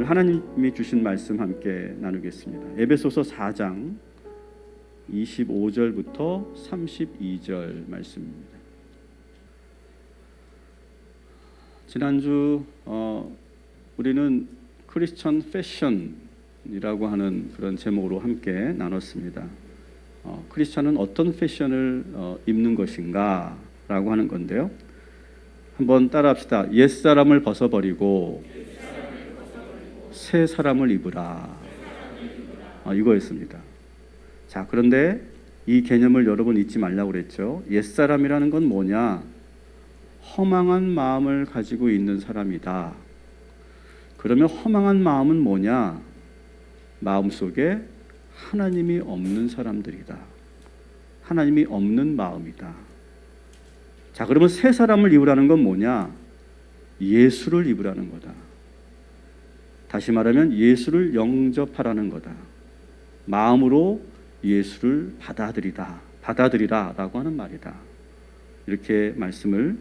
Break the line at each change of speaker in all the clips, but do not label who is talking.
하나님이 주신 말씀 함께 나누겠습니다. 에베소서 4장 25절부터 32절 말씀입니다. 지난주 우리는 크리스천 패션이라고 하는 그런 제목으로 함께 나눴습니다. 크리스천은 어떤 패션을 입는 것인가 라고 하는 건데요. 한번 따라합시다. 옛사람을 벗어버리고 새 사람을 입으라. 이거였습니다. 자, 그런데 이 개념을 여러분 잊지 말라고 그랬죠. 옛사람이라는 건 뭐냐? 허망한 마음을 가지고 있는 사람이다. 그러면 허망한 마음은 뭐냐? 마음속에 하나님이 없는 사람들이다. 하나님이 없는 마음이다. 자, 그러면 새 사람을 입으라는 건 뭐냐? 예수를 입으라는 거다. 다시 말하면 예수를 영접하라는 거다. 마음으로 예수를 받아들이라 라고 하는 말이다. 이렇게 말씀을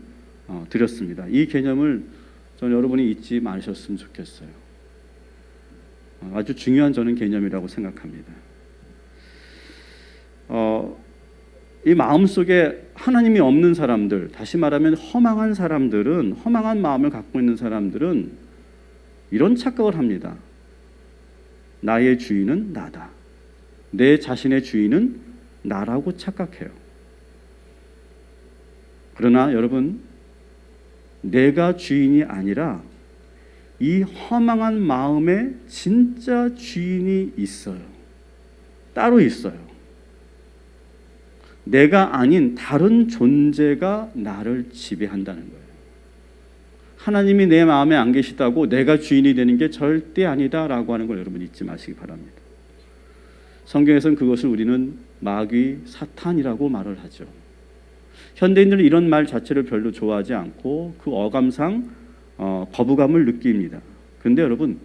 드렸습니다. 이 개념을 저는 여러분이 잊지 마셨으면 좋겠어요. 아주 중요한 저는 개념이라고 생각합니다. 이 마음속에 하나님이 없는 사람들, 다시 말하면 허망한 사람들은, 허망한 마음을 갖고 있는 사람들은 이런 착각을 합니다. 나의 주인은 나다. 내 자신의 주인은 나라고 착각해요. 그러나 여러분, 내가 주인이 아니라 이 허망한 마음에 진짜 주인이 있어요. 따로 있어요. 내가 아닌 다른 존재가 나를 지배한다는 거예요. 하나님이 내 마음에 안 계시다고 내가 주인이 되는 게 절대 아니다라고 하는 걸 여러분 잊지 마시기 바랍니다. 성경에서는 그것을 우리는 마귀 사탄이라고 말을 하죠. 현대인들은 이런 말 자체를 별로 좋아하지 않고 그 어감상 거부감을 느낍니다. 그런데 여러분,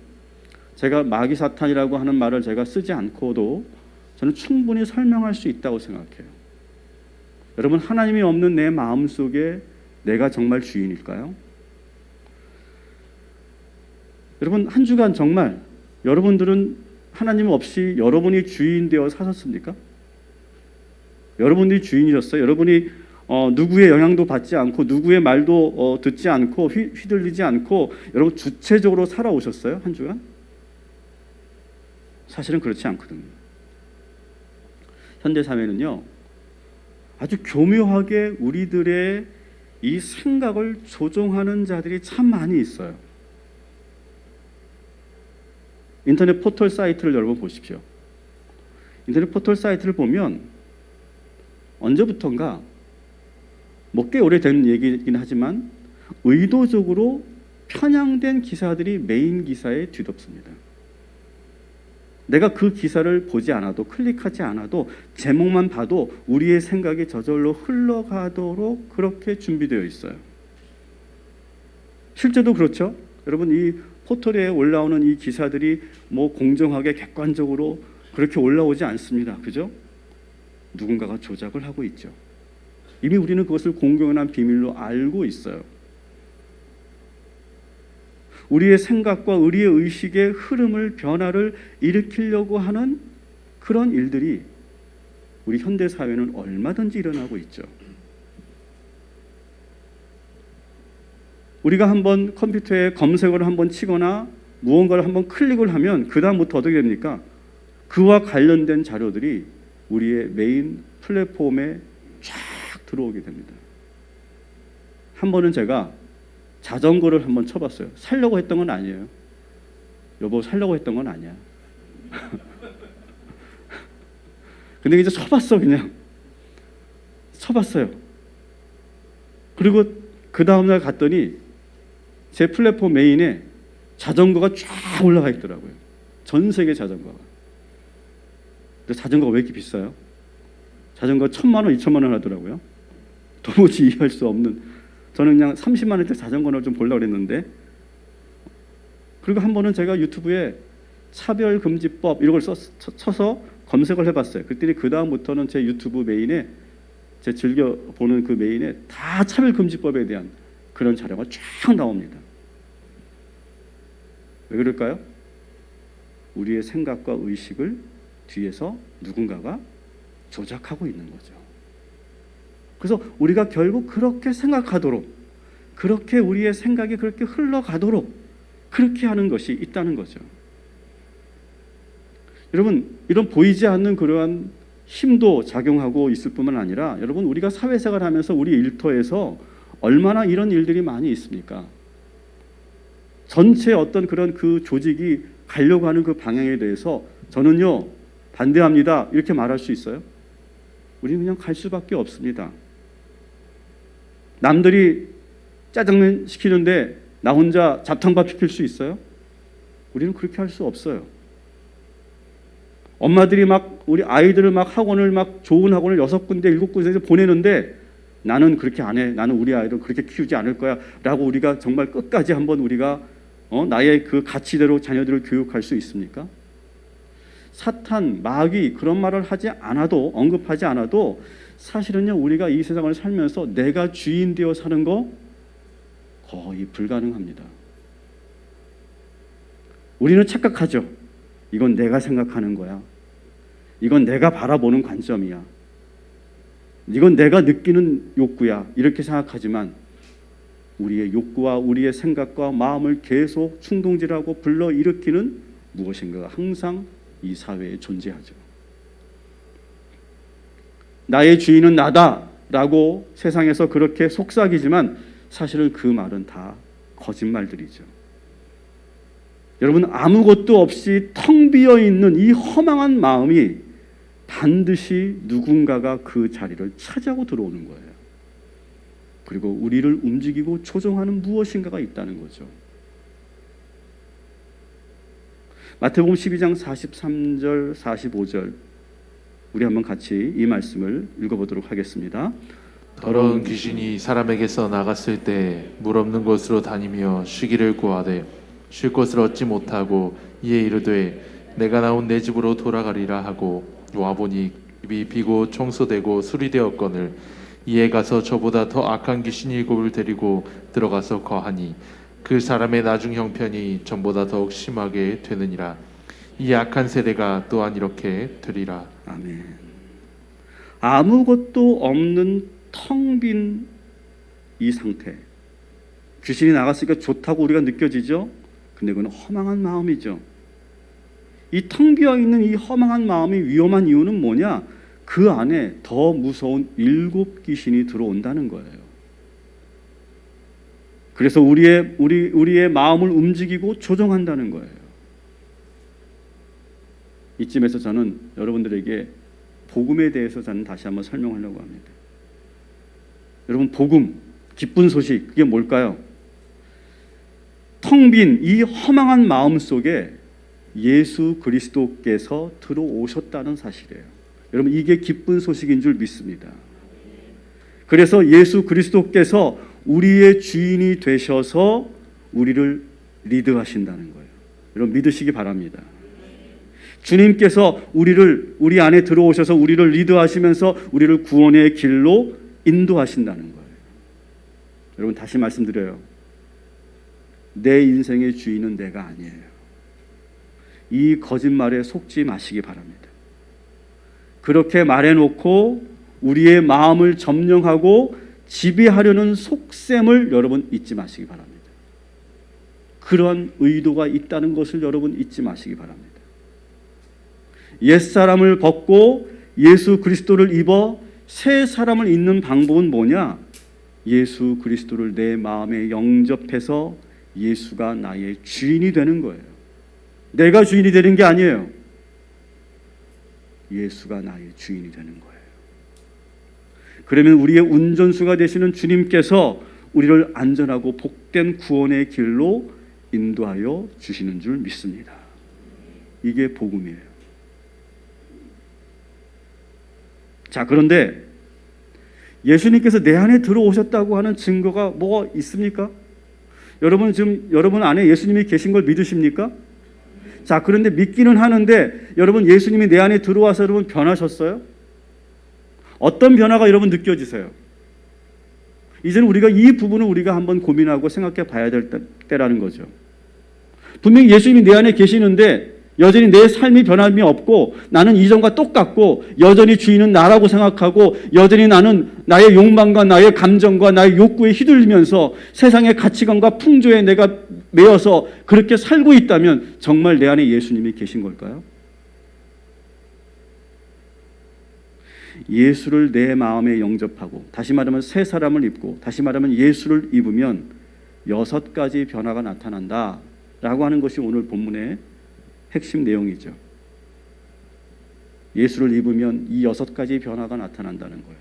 제가 마귀 사탄이라고 하는 말을 제가 쓰지 않고도 저는 충분히 설명할 수 있다고 생각해요. 여러분, 하나님이 없는 내 마음속에 내가 정말 주인일까요? 여러분, 한 주간 정말 여러분들은 하나님 없이 여러분이 주인 되어 사셨습니까? 여러분들이 주인이셨어요? 여러분이 누구의 영향도 받지 않고 누구의 말도 듣지 않고 휘둘리지 않고 여러분 주체적으로 살아오셨어요? 한 주간? 사실은 그렇지 않거든요. 현대 사회는요, 아주 교묘하게 우리들의 이 생각을 조종하는 자들이 참 많이 있어요. 인터넷 포털 사이트를 여러분 보십시오. 인터넷 포털 사이트를 보면 언제부턴가 꽤 오래된 얘기이긴 하지만 의도적으로 편향된 기사들이 메인 기사에 뒤덮습니다. 내가 그 기사를 보지 않아도, 클릭하지 않아도 제목만 봐도 우리의 생각이 저절로 흘러가도록 그렇게 준비되어 있어요. 실제도 그렇죠. 여러분, 이 포털에 올라오는 이 기사들이 공정하게 객관적으로 그렇게 올라오지 않습니다. 그죠? 누군가가 조작을 하고 있죠. 이미 우리는 그것을 공공연한 비밀로 알고 있어요. 우리의 생각과 우리의 의식의 흐름을, 변화를 일으키려고 하는 그런 일들이 우리 현대 사회는 얼마든지 일어나고 있죠. 우리가 한번 컴퓨터에 검색어를 한번 치거나 무언가를 한번 클릭을 하면 그 다음부터 어떻게 됩니까? 그와 관련된 자료들이 우리의 메인 플랫폼에 쫙 들어오게 됩니다. 한 번은 제가 자전거를 한번 쳐봤어요. 살려고 했던 건 아니에요. 여보, 살려고 했던 건 아니야. 근데 이제 쳐봤어. 그냥 쳐봤어요. 그리고 그 다음날 갔더니 제 플랫폼 메인에 자전거가 쫙 올라가 있더라고요. 전 세계 자전거가. 근데 자전거가 왜 이렇게 비싸요? 자전거 1,000만 원, 2,000만 원 하더라고요. 도무지 이해할 수 없는. 저는 그냥 30만 원짜리 자전거를 좀 보려고 했는데. 그리고 한 번은 제가 유튜브에 차별금지법 이런 걸 쳐서 검색을 해봤어요. 그랬더니 그 다음부터는 제 유튜브 메인에, 제 즐겨 보는 그 메인에 다 차별금지법에 대한 그런 자료가 쫙 나옵니다. 왜 그럴까요? 우리의 생각과 의식을 뒤에서 누군가가 조작하고 있는 거죠. 그래서 우리가 결국 그렇게 생각하도록, 그렇게 우리의 생각이 그렇게 흘러가도록 그렇게 하는 것이 있다는 거죠. 여러분, 이런 보이지 않는 그러한 힘도 작용하고 있을 뿐만 아니라, 여러분, 우리가 사회생활 하면서 우리 일터에서 얼마나 이런 일들이 많이 있습니까? 전체 어떤 그런 그 조직이 가려고 하는 그 방향에 대해서 저는요 반대합니다 이렇게 말할 수 있어요? 우리는 그냥 갈 수밖에 없습니다. 남들이 짜장면 시키는데 나 혼자 잡탕밥 시킬 수 있어요? 우리는 그렇게 할 수 없어요. 엄마들이 막 우리 아이들을 막 학원을 막 좋은 학원을 6군데 7군데에서 보내는데 나는 그렇게 안 해. 나는 우리 아이를 그렇게 키우지 않을 거야 라고 우리가 정말 끝까지 한번 우리가 나의 그 가치대로 자녀들을 교육할 수 있습니까? 사탄, 마귀 그런 말을 하지 않아도, 언급하지 않아도 사실은요 우리가 이 세상을 살면서 내가 주인 되어 사는 거 거의 불가능합니다. 우리는 착각하죠. 이건 내가 생각하는 거야. 이건 내가 바라보는 관점이야. 이건 내가 느끼는 욕구야. 이렇게 생각하지만 우리의 욕구와 우리의 생각과 마음을 계속 충동질하고 불러일으키는 무엇인가가 항상 이 사회에 존재하죠. 나의 주인은 나다라고 세상에서 그렇게 속삭이지만 사실은 그 말은 다 거짓말들이죠. 여러분, 아무것도 없이 텅 비어 있는 이 허망한 마음이 반드시 누군가가 그 자리를 차지하고 들어오는 거예요. 그리고 우리를 움직이고 조종하는 무엇인가가 있다는 거죠. 마태복음 12장 43절 45절 우리 한번 같이 이 말씀을 읽어보도록 하겠습니다.
더러운 귀신이 사람에게서 나갔을 때 물 없는 곳으로 다니며 쉬기를 구하되 쉴 곳을 얻지 못하고 이에 이르되 내가 나온 내 집으로 돌아가리라 하고 와보니 집이 비고 청소되고 수리되었거늘 이에 가서 저보다 더 악한 귀신 7을 데리고 들어가서 거하니 그 사람의 나중 형편이 전보다 더욱 심하게 되느니라. 이 악한 세대가 또한 이렇게 되리라.
아멘. 아무것도 없는 텅 빈 이 상태, 귀신이 나갔으니까 좋다고 우리가 느껴지죠? 근데 그건 허망한 마음이죠. 이 텅 비어 있는 이 허망한 마음이 위험한 이유는 뭐냐? 그 안에 더 무서운 7 귀신이 들어온다는 거예요. 그래서 우리의 마음을 움직이고 조종한다는 거예요. 이쯤에서 저는 여러분들에게 복음에 대해서 저는 다시 한번 설명하려고 합니다. 여러분, 복음, 기쁜 소식, 그게 뭘까요? 텅 빈 이 허망한 마음 속에 예수 그리스도께서 들어오셨다는 사실이에요. 여러분, 이게 기쁜 소식인 줄 믿습니다. 그래서 예수 그리스도께서 우리의 주인이 되셔서 우리를 리드하신다는 거예요. 여러분, 믿으시기 바랍니다. 주님께서 우리 안에 들어오셔서 우리를 리드하시면서 우리를 구원의 길로 인도하신다는 거예요. 여러분, 다시 말씀드려요. 내 인생의 주인은 내가 아니에요. 이 거짓말에 속지 마시기 바랍니다. 그렇게 말해놓고 우리의 마음을 점령하고 지배하려는 속셈을 여러분 잊지 마시기 바랍니다. 그런 의도가 있다는 것을 여러분 잊지 마시기 바랍니다. 옛사람을 벗고 예수 그리스도를 입어 새 사람을 입는 방법은 뭐냐? 예수 그리스도를 내 마음에 영접해서 예수가 나의 주인이 되는 거예요. 내가 주인이 되는 게 아니에요. 예수가 나의 주인이 되는 거예요. 그러면 우리의 운전수가 되시는 주님께서 우리를 안전하고 복된 구원의 길로 인도하여 주시는 줄 믿습니다. 이게 복음이에요. 자, 그런데 예수님께서 내 안에 들어오셨다고 하는 증거가 뭐가 있습니까? 여러분, 지금 여러분 안에 예수님이 계신 걸 믿으십니까? 자, 그런데 믿기는 하는데 여러분, 예수님이 내 안에 들어와서 여러분 변하셨어요? 어떤 변화가 여러분 느껴지세요? 이제는 우리가 이 부분을 우리가 한번 고민하고 생각해 봐야 될 때라는 거죠. 분명히 예수님이 내 안에 계시는데 여전히 내 삶이 변함이 없고 나는 이전과 똑같고 여전히 주인은 나라고 생각하고 여전히 나는 나의 욕망과 나의 감정과 나의 욕구에 휘둘리면서 세상의 가치관과 풍조에 내가 매여서 그렇게 살고 있다면 정말 내 안에 예수님이 계신 걸까요? 예수를 내 마음에 영접하고 다시 말하면 새 사람을 입고 다시 말하면 예수를 입으면 6가지 변화가 나타난다 라고 하는 것이 오늘 본문의 핵심 내용이죠. 예수를 입으면 이 6가지 변화가 나타난다는 거예요.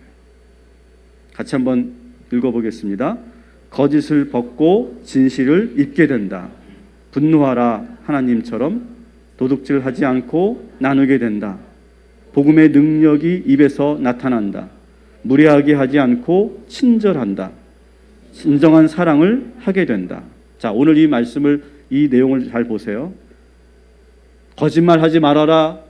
같이 한번 읽어보겠습니다. 거짓을 벗고 진실을 입게 된다. 분노하라 하나님처럼 도둑질하지 않고 나누게 된다. 복음의 능력이 입에서 나타난다. 무례하게 하지 않고 친절한다. 진정한 사랑을 하게 된다. 자, 오늘 이 말씀을 이 내용을 잘 보세요. 거짓말하지 말아라.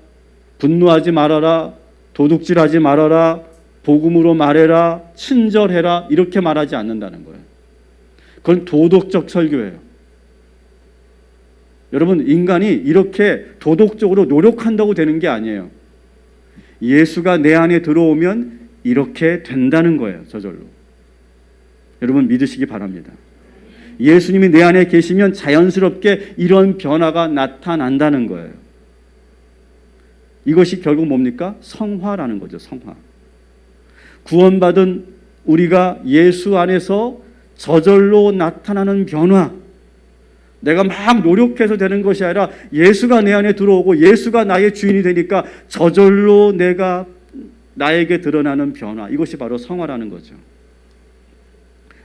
분노하지 말아라. 도둑질하지 말아라. 복음으로 말해라. 친절해라. 이렇게 말하지 않는다는 거예요. 그건 도덕적 설교예요. 여러분, 인간이 이렇게 도덕적으로 노력한다고 되는 게 아니에요. 예수가 내 안에 들어오면 이렇게 된다는 거예요. 저절로. 여러분 믿으시기 바랍니다. 예수님이 내 안에 계시면 자연스럽게 이런 변화가 나타난다는 거예요. 이것이 결국 뭡니까? 성화라는 거죠. 성화. 구원받은 우리가 예수 안에서 저절로 나타나는 변화. 내가 막 노력해서 되는 것이 아니라 예수가 내 안에 들어오고 예수가 나의 주인이 되니까 저절로 내가 나에게 드러나는 변화. 이것이 바로 성화라는 거죠.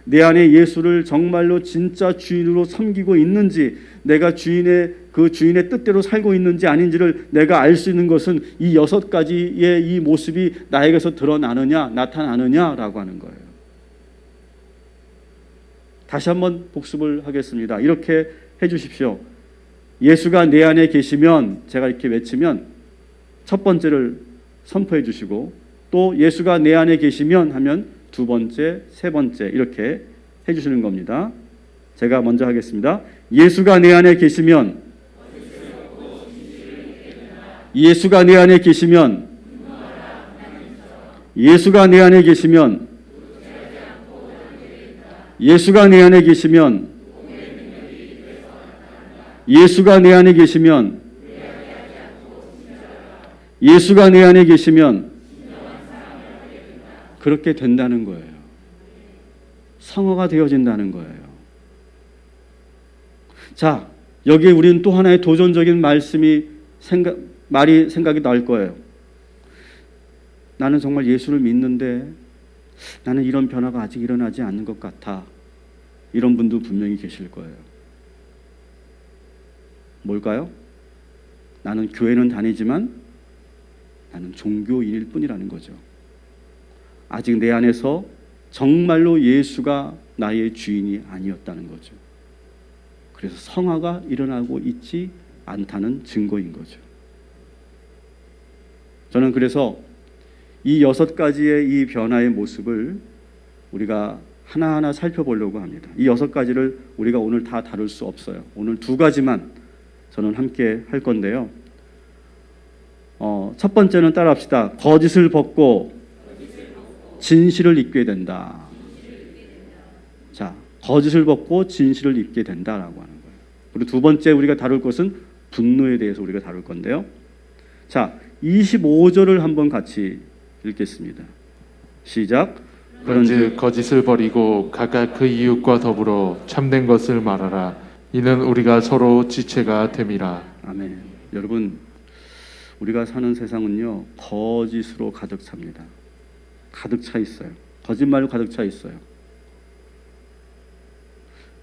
내 안에 예수를 정말로 진짜 주인으로 섬기고 있는지, 내가 그 주인의 뜻대로 살고 있는지 아닌지를 내가 알 수 있는 것은 이 6가지의 이 모습이 나에게서 드러나느냐, 나타나느냐라고 하는 거예요. 다시 한번 복습을 하겠습니다. 이렇게 해 주십시오. 예수가 내 안에 계시면, 제가 이렇게 외치면 첫 번째를 선포해 주시고, 또 예수가 내 안에 계시면 하면 두 번째, 세 번째 이렇게 해주시는 겁니다. 제가 먼저 하겠습니다. 예수가 내 안에 계시면, 예수가 내 안에 계시면, 예수가 내 안에 계시면, 예수가 내 안에 계시면, 예수가 내 안에 계시면, 예수가 내 안에 계시면 그렇게 된다는 거예요. 성화가 되어진다는 거예요. 자, 여기에 우리는 또 하나의 도전적인 말이 생각이 날 거예요. 나는 정말 예수를 믿는데 나는 이런 변화가 아직 일어나지 않는 것 같아. 이런 분도 분명히 계실 거예요. 뭘까요? 나는 교회는 다니지만 나는 종교인일 뿐이라는 거죠. 아직 내 안에서 정말로 예수가 나의 주인이 아니었다는 거죠. 그래서 성화가 일어나고 있지 않다는 증거인 거죠. 저는 그래서 이 6가지의 이 변화의 모습을 우리가 하나하나 살펴보려고 합니다. 이 6가지를 우리가 오늘 다 다룰 수 없어요. 오늘 2가지만 저는 함께 할 건데요. 첫 번째는 따라합시다. 거짓을 벗고 진실을 입게 된다. 자, 거짓을 벗고 진실을 입게 된다라고 하는 거예요. 그리고 두 번째 우리가 다룰 것은 분노에 대해서 우리가 다룰 건데요. 자, 25절을 한번 같이 읽겠습니다. 시작.
그런즉 거짓을 버리고 각각 그 이웃과 더불어 참된 것을 말하라. 이는 우리가 서로 지체가 됨이라.
아멘. 여러분, 우리가 사는 세상은요, 거짓으로 가득 찹니다. 가득 차 있어요. 거짓말로 가득 차 있어요.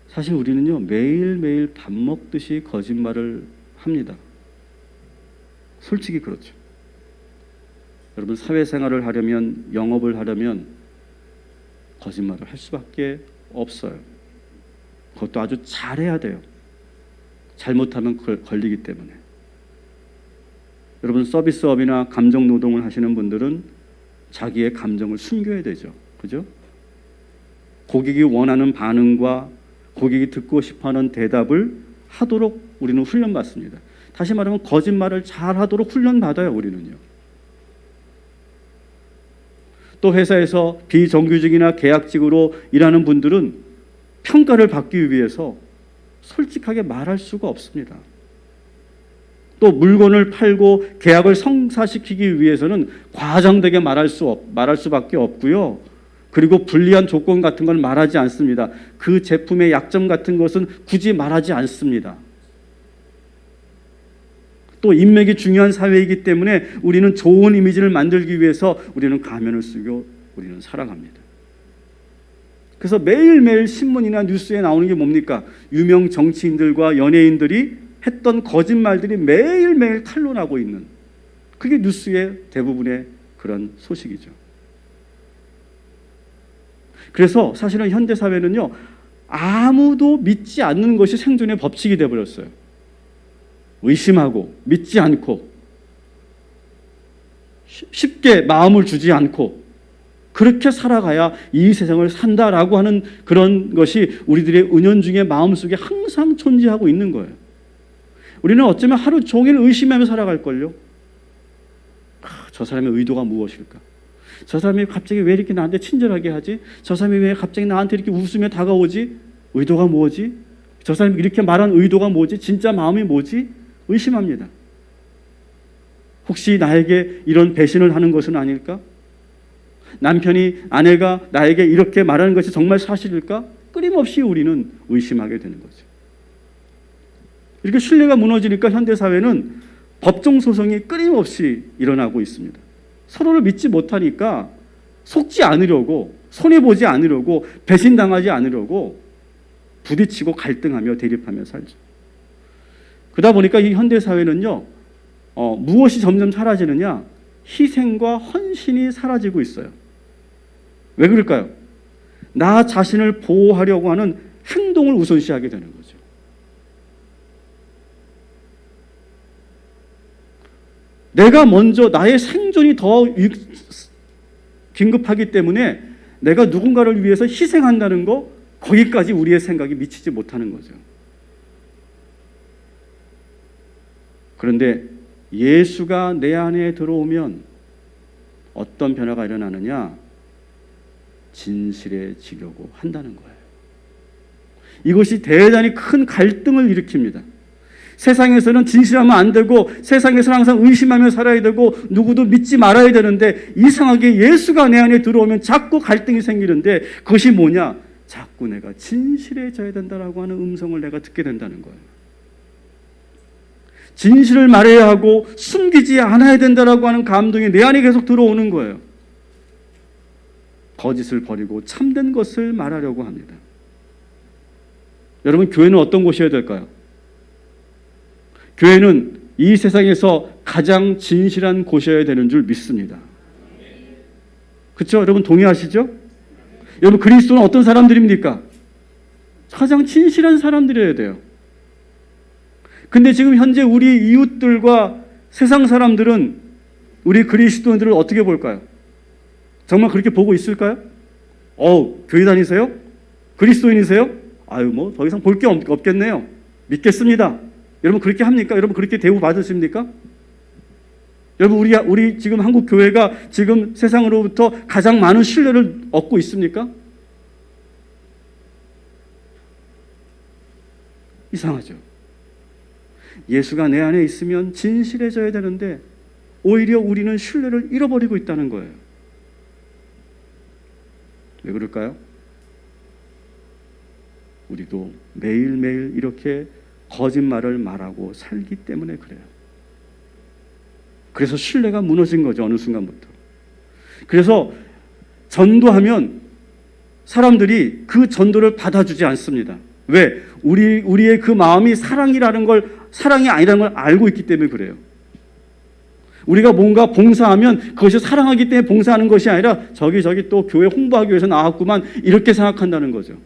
사실 우리는요, 매일매일 밥 먹듯이 거짓말을 합니다. 솔직히 그렇죠. 여러분, 사회생활을 하려면, 영업을 하려면 거짓말을 할 수밖에 없어요. 그것도 아주 잘해야 돼요. 잘못하면 그걸 걸리기 때문에. 여러분, 서비스업이나 감정노동을 하시는 분들은 자기의 감정을 숨겨야 되죠. 그죠? 고객이 원하는 반응과 고객이 듣고 싶어하는 대답을 하도록 우리는 훈련받습니다. 다시 말하면 거짓말을 잘하도록 훈련받아요, 우리는요. 또 회사에서 비정규직이나 계약직으로 일하는 분들은 평가를 받기 위해서 솔직하게 말할 수가 없습니다. 또 물건을 팔고 계약을 성사시키기 위해서는 과장되게 말할 수밖에 없고요. 그리고 불리한 조건 같은 건 말하지 않습니다. 그 제품의 약점 같은 것은 굳이 말하지 않습니다. 또 인맥이 중요한 사회이기 때문에 우리는 좋은 이미지를 만들기 위해서 우리는 가면을 쓰고 우리는 살아갑니다. 그래서 매일매일 신문이나 뉴스에 나오는 게 뭡니까? 유명 정치인들과 연예인들이 했던 거짓말들이 매일매일 탄로나고 있는, 그게 뉴스의 대부분의 그런 소식이죠. 그래서 사실은 현대 사회는요, 아무도 믿지 않는 것이 생존의 법칙이 되어버렸어요. 의심하고 믿지 않고 쉽게 마음을 주지 않고 그렇게 살아가야 이 세상을 산다라고 하는 그런 것이 우리들의 은연중에 마음속에 항상 존재하고 있는 거예요. 우리는 어쩌면 하루 종일 의심하며 살아갈걸요. 저 사람의 의도가 무엇일까? 저 사람이 갑자기 왜 이렇게 나한테 친절하게 하지? 저 사람이 왜 갑자기 나한테 이렇게 웃으며 다가오지? 의도가 뭐지? 저 사람이 이렇게 말한 의도가 뭐지? 진짜 마음이 뭐지? 의심합니다. 혹시 나에게 이런 배신을 하는 것은 아닐까? 남편이 아내가 나에게 이렇게 말하는 것이 정말 사실일까? 끊임없이 우리는 의심하게 되는 거죠. 이렇게 신뢰가 무너지니까 현대사회는 법정소송이 끊임없이 일어나고 있습니다. 서로를 믿지 못하니까 속지 않으려고, 손해보지 않으려고, 배신당하지 않으려고 부딪히고 갈등하며 대립하며 살죠. 그러다 보니까 이 현대사회는요, 무엇이 점점 사라지느냐? 희생과 헌신이 사라지고 있어요. 왜 그럴까요? 나 자신을 보호하려고 하는 행동을 우선시하게 되는 거죠. 내가 먼저, 나의 생존이 더 긴급하기 때문에 내가 누군가를 위해서 희생한다는 거, 거기까지 우리의 생각이 미치지 못하는 거죠. 그런데 예수가 내 안에 들어오면 어떤 변화가 일어나느냐? 진실해지려고 한다는 거예요. 이것이 대단히 큰 갈등을 일으킵니다. 세상에서는 진실하면 안 되고, 세상에서는 항상 의심하며 살아야 되고, 누구도 믿지 말아야 되는데, 이상하게 예수가 내 안에 들어오면 자꾸 갈등이 생기는데, 그것이 뭐냐? 자꾸 내가 진실해져야 된다라고 하는 음성을 내가 듣게 된다는 거예요. 진실을 말해야 하고 숨기지 않아야 된다라고 하는 감동이 내 안에 계속 들어오는 거예요. 거짓을 버리고 참된 것을 말하려고 합니다. 여러분, 교회는 어떤 곳이어야 될까요? 교회는 이 세상에서 가장 진실한 곳이어야 되는 줄 믿습니다. 그렇죠? 여러분 동의하시죠? 여러분, 그리스도는 어떤 사람들입니까? 가장 진실한 사람들이어야 돼요. 근데 지금 현재 우리 이웃들과 세상 사람들은 우리 그리스도인들을 어떻게 볼까요? 정말 그렇게 보고 있을까요? 교회 다니세요? 그리스도인이세요? 뭐 더 이상 볼 게 없겠네요. 믿겠습니다. 여러분 그렇게 합니까? 여러분 그렇게 대우 받으십니까? 여러분 우리 지금 한국 교회가 지금 세상으로부터 가장 많은 신뢰를 얻고 있습니까? 이상하죠. 예수가 내 안에 있으면 진실해져야 되는데 오히려 우리는 신뢰를 잃어버리고 있다는 거예요. 왜 그럴까요? 우리도 매일매일 이렇게 거짓말을 말하고 살기 때문에 그래요. 그래서 신뢰가 무너진 거죠, 어느 순간부터. 그래서 전도하면 사람들이 그 전도를 받아주지 않습니다. 왜? 우리의 그 마음이 사랑이 아니라는 걸 알고 있기 때문에 그래요. 우리가 뭔가 봉사하면 그것이 사랑하기 때문에 봉사하는 것이 아니라 저기 또 교회 홍보하기 위해서 나왔구만, 이렇게 생각한다는 거죠.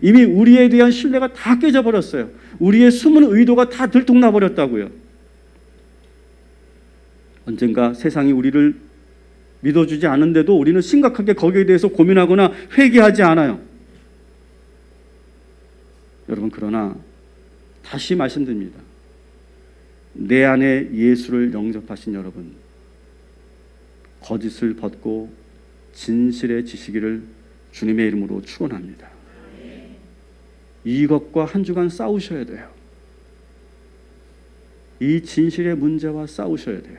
이미 우리에 대한 신뢰가 다 깨져버렸어요. 우리의 숨은 의도가 다 들통나버렸다고요. 언젠가 세상이 우리를 믿어주지 않은데도 우리는 심각하게 거기에 대해서 고민하거나 회개하지 않아요. 여러분, 그러나 다시 말씀드립니다. 내 안에 예수를 영접하신 여러분, 거짓을 벗고 진실에 지시기를 주님의 이름으로 축원합니다. 이것과 한 주간 싸우셔야 돼요. 이 진실의 문제와 싸우셔야 돼요.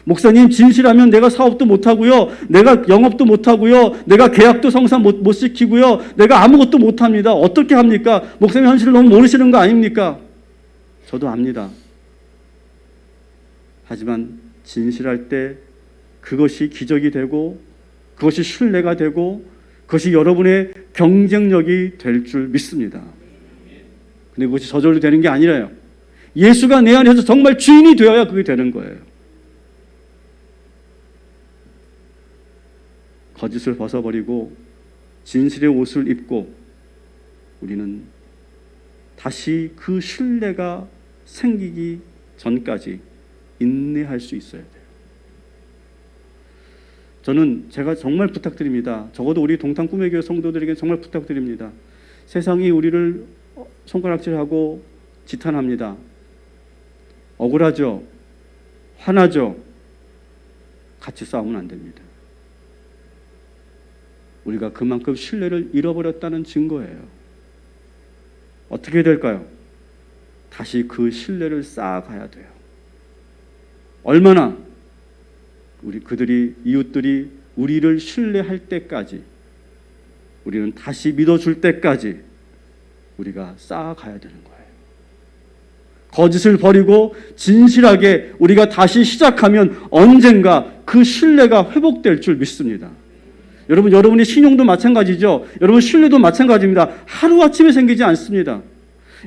목사님, 진실하면 내가 사업도 못하고요, 내가 영업도 못하고요, 내가 계약도 성사 못 시키고요, 내가 아무것도 못합니다. 어떻게 합니까? 목사님 현실을 너무 모르시는 거 아닙니까? 저도 압니다. 하지만 진실할 때 그것이 기적이 되고, 그것이 신뢰가 되고, 그것이 여러분의 경쟁력이 될 줄 믿습니다. 근데 그것이 저절로 되는 게 아니라요, 예수가 내 안에서 정말 주인이 되어야 그게 되는 거예요. 거짓을 벗어버리고 진실의 옷을 입고 우리는 다시 그 신뢰가 생기기 전까지 인내할 수 있어야 돼요. 저는 제가 정말 부탁드립니다. 적어도 우리 동탄 꿈의 교회 성도들에게 정말 부탁드립니다. 세상이 우리를 손가락질하고 지탄합니다. 억울하죠? 화나죠? 같이 싸우면 안 됩니다. 우리가 그만큼 신뢰를 잃어버렸다는 증거예요. 어떻게 될까요? 다시 그 신뢰를 쌓아가야 돼요. 얼마나? 이웃들이 우리를 신뢰할 때까지, 우리는 다시 믿어줄 때까지 우리가 쌓아가야 되는 거예요. 거짓을 버리고 진실하게 우리가 다시 시작하면 언젠가 그 신뢰가 회복될 줄 믿습니다. 여러분이 신용도 마찬가지죠. 여러분 신뢰도 마찬가지입니다. 하루아침에 생기지 않습니다.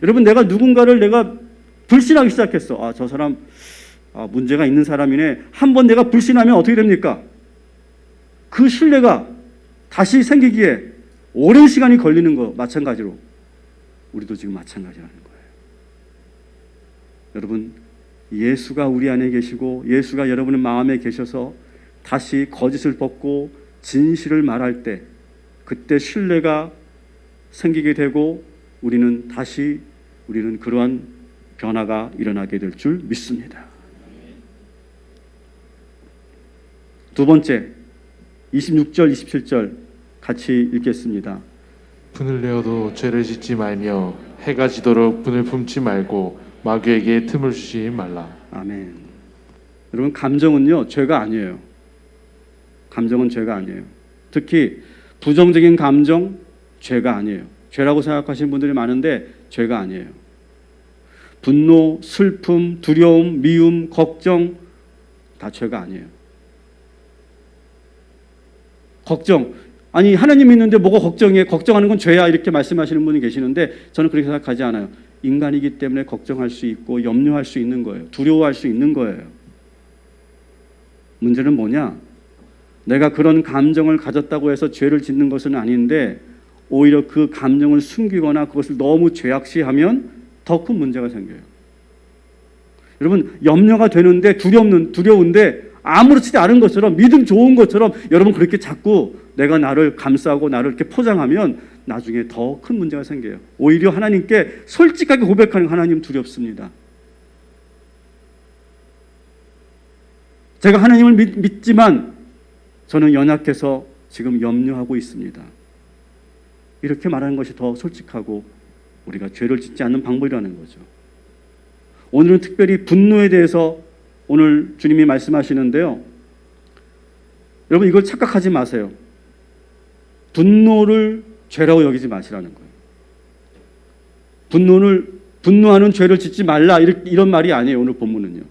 여러분, 누군가를 내가 불신하기 시작했어. 저 사람 문제가 있는 사람이네. 한번 내가 불신하면 어떻게 됩니까? 그 신뢰가 다시 생기기에 오랜 시간이 걸리는 거 마찬가지로 우리도 지금 마찬가지라는 거예요. 여러분, 예수가 우리 안에 계시고 예수가 여러분의 마음에 계셔서 다시 거짓을 벗고 진실을 말할 때 그때 신뢰가 생기게 되고 우리는 그러한 변화가 일어나게 될 줄 믿습니다. 두 번째, 26절, 27절 같이 읽겠습니다.
분을 내어도 죄를 짓지 말며 해가 지도록 분을 품지 말고 마귀에게 틈을 주지 말라.
아멘. 여러분, 감정은요, 죄가 아니에요. 감정은 죄가 아니에요. 특히 부정적인 감정, 죄가 아니에요. 죄라고 생각하시는 분들이 많은데 죄가 아니에요. 분노, 슬픔, 두려움, 미움, 걱정 다 죄가 아니에요. 걱정, 아니 하나님 믿는데 뭐가 걱정해? 걱정하는 건 죄야, 이렇게 말씀하시는 분이 계시는데 저는 그렇게 생각하지 않아요. 인간이기 때문에 걱정할 수 있고 염려할 수 있는 거예요. 두려워할 수 있는 거예요. 문제는 뭐냐? 내가 그런 감정을 가졌다고 해서 죄를 짓는 것은 아닌데 오히려 그 감정을 숨기거나 그것을 너무 죄악시하면 더 큰 문제가 생겨요. 여러분, 염려가 되는데 두려운데 아무렇지 않은 것처럼, 믿음 좋은 것처럼 여러분 그렇게 자꾸 내가 나를 감싸고 나를 이렇게 포장하면 나중에 더 큰 문제가 생겨요. 오히려 하나님께 솔직하게 고백하는 하나님 두렵습니다. 제가 하나님을 믿지만 저는 연약해서 지금 염려하고 있습니다. 이렇게 말하는 것이 더 솔직하고 우리가 죄를 짓지 않는 방법이라는 거죠. 오늘은 특별히 분노에 대해서 오늘 주님이 말씀하시는데요. 여러분, 이걸 착각하지 마세요. 분노를 죄라고 여기지 마시라는 거예요. 분노하는 죄를 짓지 말라, 이런 말이 아니에요. 오늘 본문은요.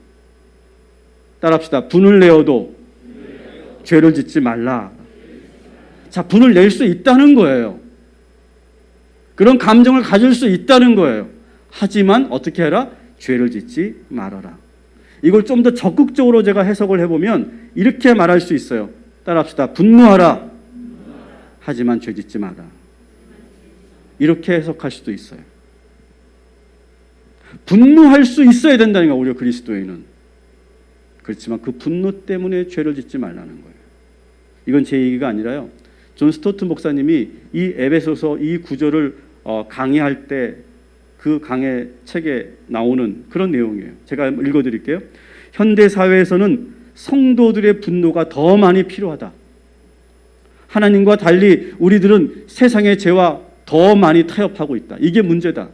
따라합시다. 분을 내어도 죄를 짓지 말라. 자, 분을 낼 수 있다는 거예요. 그런 감정을 가질 수 있다는 거예요. 하지만 어떻게 해라? 죄를 짓지 말아라. 이걸 좀 더 적극적으로 제가 해석을 해보면 이렇게 말할 수 있어요. 따라합시다. 분노하라. 하지만 죄 짓지 마라. 이렇게 해석할 수도 있어요. 분노할 수 있어야 된다는 거예요. 오히려 그리스도인은. 그렇지만 그 분노 때문에 죄를 짓지 말라는 거예요. 이건 제 얘기가 아니라요. 존 스토튼 목사님이 이 에베소서 이 구절을 강의할 때 그 강의 책에 나오는 그런 내용이에요. 제가 읽어드릴게요. 현대 사회에서는 성도들의 분노가 더 많이 필요하다. 하나님과 달리 우리들은 세상의 죄와 더 많이 타협하고 있다. 이게 문제다.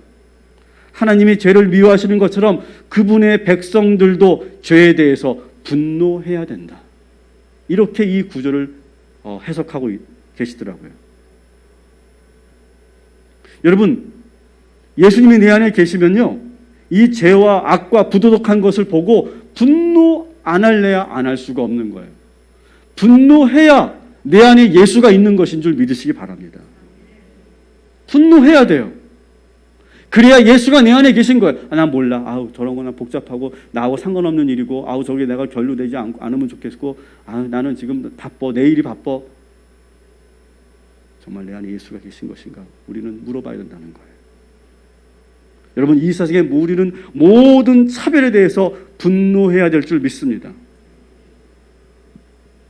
하나님이 죄를 미워하시는 것처럼 그분의 백성들도 죄에 대해서 분노해야 된다. 이렇게 이 구절을 해석하고 계시더라고요. 여러분, 예수님이 내 안에 계시면요, 이 죄와 악과 부도덕한 것을 보고 분노 안 할래야 안 할 수가 없는 거예요. 분노해야 내 안에 예수가 있는 것인 줄 믿으시기 바랍니다. 분노해야 돼요. 그래야 예수가 내 안에 계신 거예요. 난 몰라. 아우, 저런 거나 복잡하고 나하고 상관없는 일이고, 아우, 저게 내가 결로되지 않으면 좋겠고, 아우, 나는 지금 바빠. 내일이 바빠. 정말 내 안에 예수가 계신 것인가? 우리는 물어봐야 된다는 거예요. 여러분, 이 세상에 우리는 모든 차별에 대해서 분노해야 될 줄 믿습니다.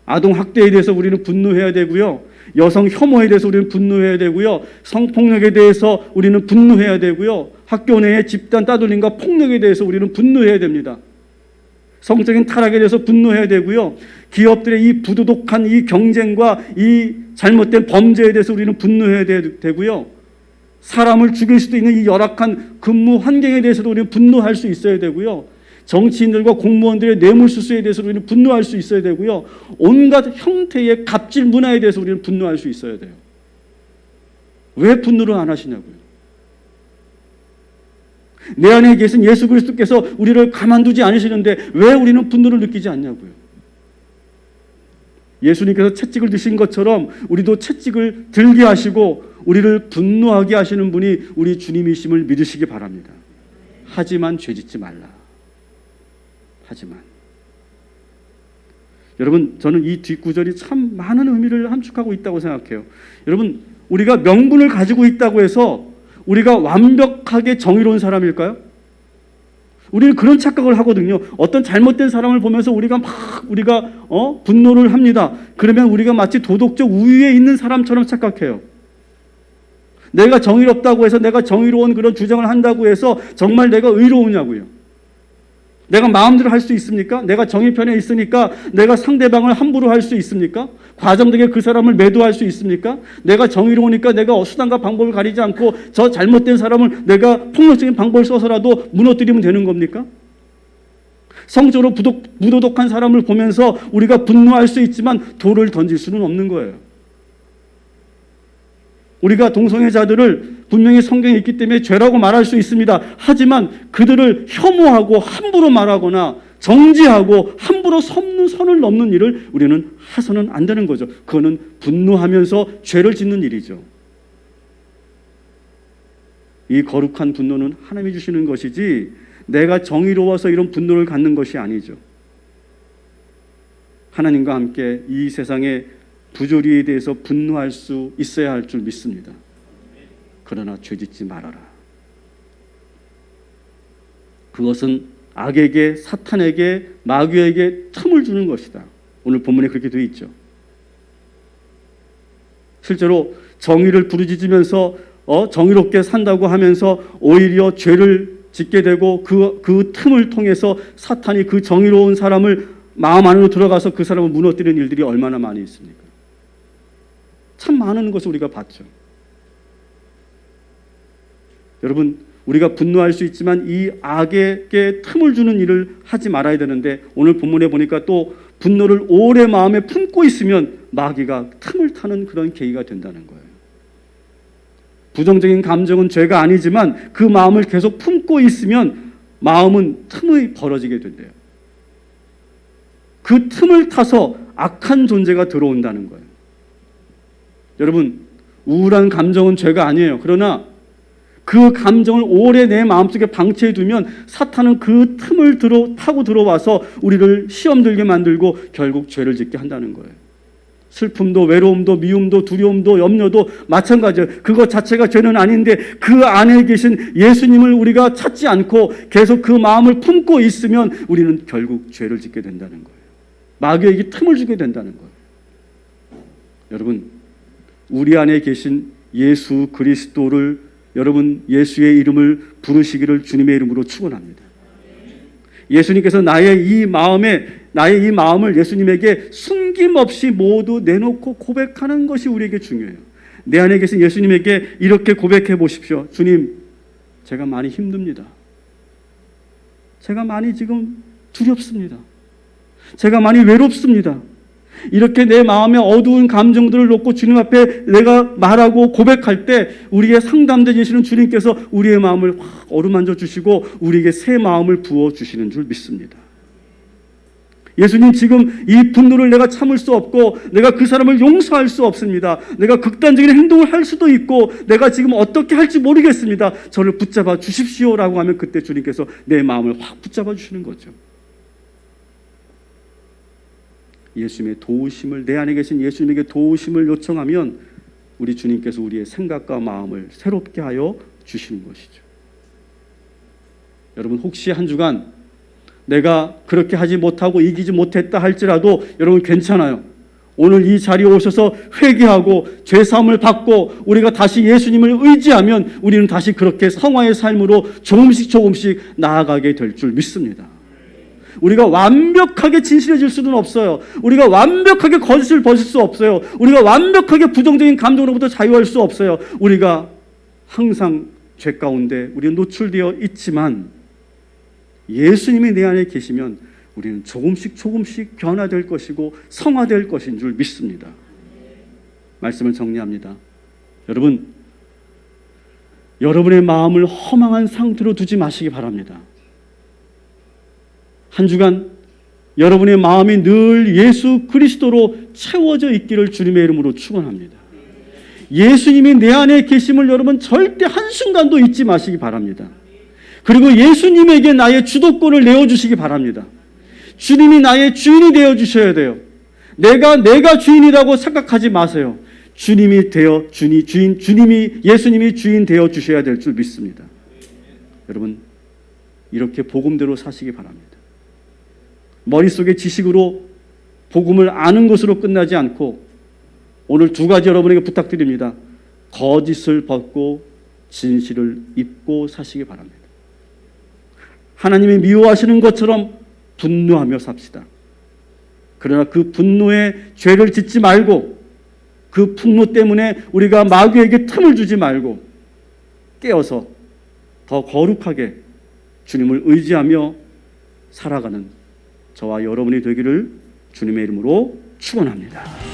아동 학대에 대해서 우리는 분노해야 되고요. 여성 혐오에 대해서 우리는 분노해야 되고요. 성폭력에 대해서 우리는 분노해야 되고요. 학교 내의 집단 따돌림과 폭력에 대해서 우리는 분노해야 됩니다. 성적인 타락에 대해서 분노해야 되고요. 기업들의 이 부도덕한 이 경쟁과 이 잘못된 범죄에 대해서 우리는 분노해야 되고요. 사람을 죽일 수도 있는 이 열악한 근무 환경에 대해서도 우리는 분노할 수 있어야 되고요. 정치인들과 공무원들의 뇌물수수에 대해서 우리는 분노할 수 있어야 되고요. 온갖 형태의 갑질 문화에 대해서 우리는 분노할 수 있어야 돼요. 왜 분노를 안 하시냐고요. 내 안에 계신 예수 그리스도께서 우리를 가만두지 않으시는데 왜 우리는 분노를 느끼지 않냐고요. 예수님께서 채찍을 드신 것처럼 우리도 채찍을 들게 하시고 우리를 분노하게 하시는 분이 우리 주님이심을 믿으시기 바랍니다. 하지만 죄짓지 말라. 하지만 여러분, 저는 이 뒷구절이 참 많은 의미를 함축하고 있다고 생각해요. 여러분, 우리가 명분을 가지고 있다고 해서 우리가 완벽하게 정의로운 사람일까요? 우리는 그런 착각을 하거든요. 어떤 잘못된 사람을 보면서 우리가 분노를 합니다. 그러면 우리가 마치 도덕적 우위에 있는 사람처럼 착각해요. 내가 정의롭다고 해서, 내가 정의로운 그런 주장을 한다고 해서 정말 내가 의로우냐고요. 내가 마음대로 할 수 있습니까? 내가 정의 편에 있으니까 내가 상대방을 함부로 할 수 있습니까? 과정되게 그 사람을 매도할 수 있습니까? 내가 정의로우니까 내가 수단과 방법을 가리지 않고 저 잘못된 사람을 내가 폭력적인 방법을 써서라도 무너뜨리면 되는 겁니까? 성적으로 무도덕한 사람을 보면서 우리가 분노할 수 있지만 돌을 던질 수는 없는 거예요. 우리가 동성애자들을 분명히 성경에 있기 때문에 죄라고 말할 수 있습니다. 하지만 그들을 혐오하고 함부로 말하거나 정지하고 함부로 선을 넘는 일을 우리는 해서는 안 되는 거죠. 그거는 분노하면서 죄를 짓는 일이죠. 이 거룩한 분노는 하나님이 주시는 것이지 내가 정의로워서 이런 분노를 갖는 것이 아니죠. 하나님과 함께 이 세상에 부조리에 대해서 분노할 수 있어야 할 줄 믿습니다. 그러나 죄짓지 말아라. 그것은 악에게, 사탄에게, 마귀에게 틈을 주는 것이다. 오늘 본문에 그렇게 되어 있죠. 실제로 정의를 부르짖으면서 정의롭게 산다고 하면서 오히려 죄를 짓게 되고 그 틈을 통해서 사탄이 그 정의로운 사람을 마음 안으로 들어가서 그 사람을 무너뜨리는 일들이 얼마나 많이 있습니까? 참 많은 것을 우리가 봤죠. 여러분, 우리가 분노할 수 있지만 이 악에게 틈을 주는 일을 하지 말아야 되는데 오늘 본문에 보니까 또 분노를 오래 마음에 품고 있으면 마귀가 틈을 타는 그런 계기가 된다는 거예요. 부정적인 감정은 죄가 아니지만 그 마음을 계속 품고 있으면 마음은 틈이 벌어지게 된대요. 그 틈을 타서 악한 존재가 들어온다는 거예요. 여러분, 우울한 감정은 죄가 아니에요. 그러나 그 감정을 오래 내 마음속에 방치해 두면 사탄은 그 틈을 타고 들어와서 우리를 시험 들게 만들고 결국 죄를 짓게 한다는 거예요. 슬픔도 외로움도 미움도 두려움도 염려도 마찬가지예요. 그것 자체가 죄는 아닌데 그 안에 계신 예수님을 우리가 찾지 않고 계속 그 마음을 품고 있으면 우리는 결국 죄를 짓게 된다는 거예요. 마귀에게 틈을 주게 된다는 거예요. 여러분, 우리 안에 계신 예수 그리스도를 여러분 예수의 이름을 부르시기를 주님의 이름으로 축원합니다. 예수님께서 나의 이 마음을 예수님에게 숨김없이 모두 내놓고 고백하는 것이 우리에게 중요해요. 내 안에 계신 예수님에게 이렇게 고백해 보십시오. 주님, 제가 많이 힘듭니다. 제가 많이 지금 두렵습니다. 제가 많이 외롭습니다. 이렇게 내 마음의 어두운 감정들을 놓고 주님 앞에 내가 말하고 고백할 때 우리의 상담자 되시는 주님께서 우리의 마음을 확 어루만져 주시고 우리에게 새 마음을 부어 주시는 줄 믿습니다. 예수님, 지금 이 분노를 내가 참을 수 없고 내가 그 사람을 용서할 수 없습니다. 내가 극단적인 행동을 할 수도 있고 내가 지금 어떻게 할지 모르겠습니다. 저를 붙잡아 주십시오라고 하면 그때 주님께서 내 마음을 확 붙잡아 주시는 거죠. 예수님의 도우심을, 내 안에 계신 예수님에게 도우심을 요청하면 우리 주님께서 우리의 생각과 마음을 새롭게 하여 주시는 것이죠. 여러분, 혹시 한 주간 내가 그렇게 하지 못하고 이기지 못했다 할지라도 여러분 괜찮아요. 오늘 이 자리에 오셔서 회개하고 죄사함을 받고 우리가 다시 예수님을 의지하면 우리는 다시 그렇게 성화의 삶으로 조금씩 나아가게 될 줄 믿습니다. 우리가 완벽하게 진실해질 수는 없어요. 우리가 완벽하게 거짓을 벗을 수 없어요. 우리가 완벽하게 부정적인 감정으로부터 자유할 수 없어요. 우리가 항상 죄 가운데 우리는 노출되어 있지만 예수님이 내 안에 계시면 우리는 조금씩 변화될 것이고 성화될 것인 줄 믿습니다. 말씀을 정리합니다. 여러분, 여러분의 마음을 허망한 상태로 두지 마시기 바랍니다. 한 주간 여러분의 마음이 늘 예수 그리스도로 채워져 있기를 주님의 이름으로 축원합니다. 예수님이 내 안에 계심을 여러분 절대 한순간도 잊지 마시기 바랍니다. 그리고 예수님에게 나의 주도권을 내어주시기 바랍니다. 주님이 나의 주인이 되어주셔야 돼요. 내가 주인이라고 생각하지 마세요. 주님이 예수님이 주인 되어주셔야 될 줄 믿습니다. 여러분, 이렇게 복음대로 사시기 바랍니다. 머릿속의 지식으로 복음을 아는 것으로 끝나지 않고 오늘 두 가지 여러분에게 부탁드립니다. 거짓을 벗고 진실을 입고 사시기 바랍니다. 하나님이 미워하시는 것처럼 분노하며 삽시다. 그러나 그 분노에 죄를 짓지 말고 그 분노 때문에 우리가 마귀에게 틈을 주지 말고 깨어서 더 거룩하게 주님을 의지하며 살아가는 저와 여러분이 되기를 주님의 이름으로 축원합니다.